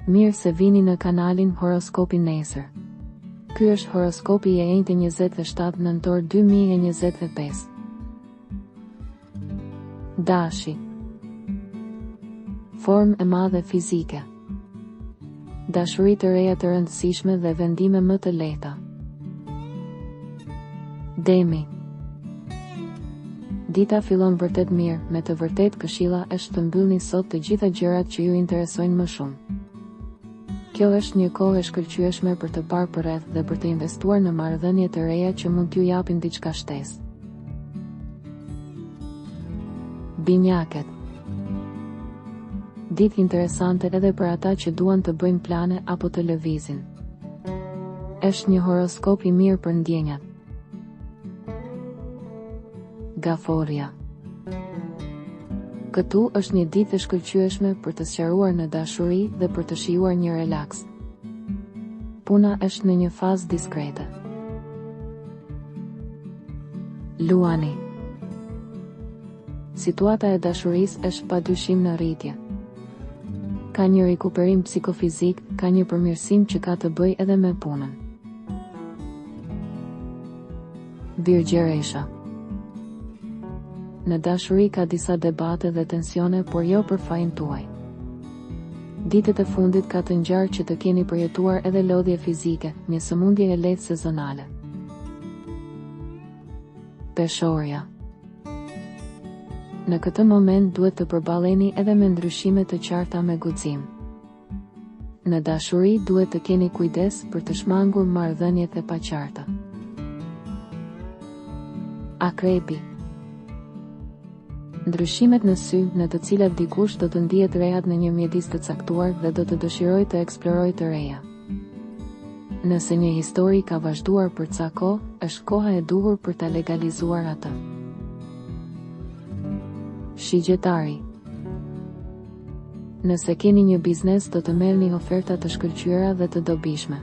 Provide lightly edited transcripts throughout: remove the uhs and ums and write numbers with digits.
Mirë se vini në kanalin Horoskopi Nesër. Ky është horoskopi i enjtë 27 nëntor 2025. Dashi. Formë e madhe fizike. Dashuri të reja të rëndësishme dhe vendime më të lehta. Demi. Dita fillon vërtet mirë, me të vërtet këshilla është të mbyllni sot të gjitha gjërat që ju interesojnë më shumë. Kjo është një kohë e shkëlqyeshme për të parë përreth dhe për të investuar në marrëdhënie të reja që mund t'ju japin diçka shtesë. Binjakët. Ditë interesante edhe për ata që duan të bëjnë plane apo të lëvizin. Është një horoskop i mirë për ndjenjat. Gaforja. Këtu është një ditë e shkëlqyeshme për të sqaruar në dashuri dhe për të shijuar një relaks. Puna është në një fazë diskrete. Luani. Situata e dashurisë është padyshim në rritje. Ka një rikuperim psikofizik, ka një përmirësim që ka të bëjë edhe me punën. Virgjeresha. Në dashuri ka disa debate dhe tensione, por jo për fajin tuaj. Ditët e fundit ka të ngjarë që të keni përjetuar edhe lodhje fizike, një sëmundje e lehtë sezonale. Peshorja. Në këtë moment duhet të përballeni edhe me ndryshime të qarta me guxim. Në dashuri duhet të keni kujdes për të shmangur marrëdhëniet e paqarta. Akrepi. Ndryshimet në sy, në të cilat dikush do të ndihet rehat në një mjedis të caktuar dhe do të dëshirojë të eksplorojë të reja. Nëse një histori ka vazhduar për ca kohë, është koha e duhur për ta legalizuar atë. Shigjetari. Nëse keni një biznes, do të merrni oferta të shkëlqyera dhe të dobishme.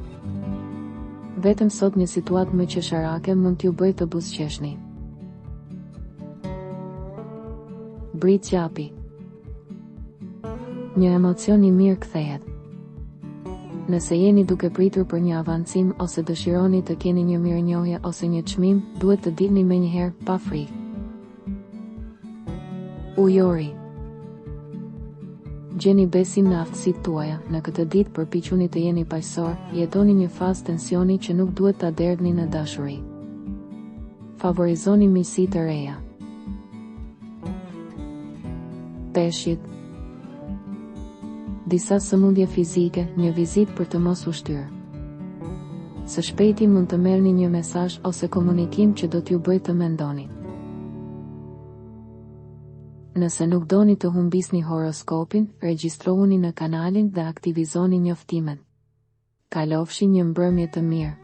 Vetëm sot një situatë më qesharake mund t'ju bëjë të buzëqeshni. Britsjapi. Një emocion i mirë kthehet. Nëse jeni duke pritur për një avancim ose dëshironi të keni një mirënjohje ose një çmim, duhet të dilni menjëherë pa frikë. Ujori. Gjeni besim në aftësitë tuaja, në këtë ditë përpiquni të jeni paqësor, jetoni një fazë tensioni që nuk duhet ta derdhni në dashuri. Favorizoni miqësi të reja. Peshqit. Disa sëmundje fizike, një vizitë për të mos u shtyrë. Së shpejti mund të merrni një mesazh ose komunikim që do t'ju bëjë të mendoni. Nëse nuk doni të humbisni horoskopin, regjistrohuni në kanalin dhe aktivizoni njoftimet. Kalofshi një mbrëmje të mirë.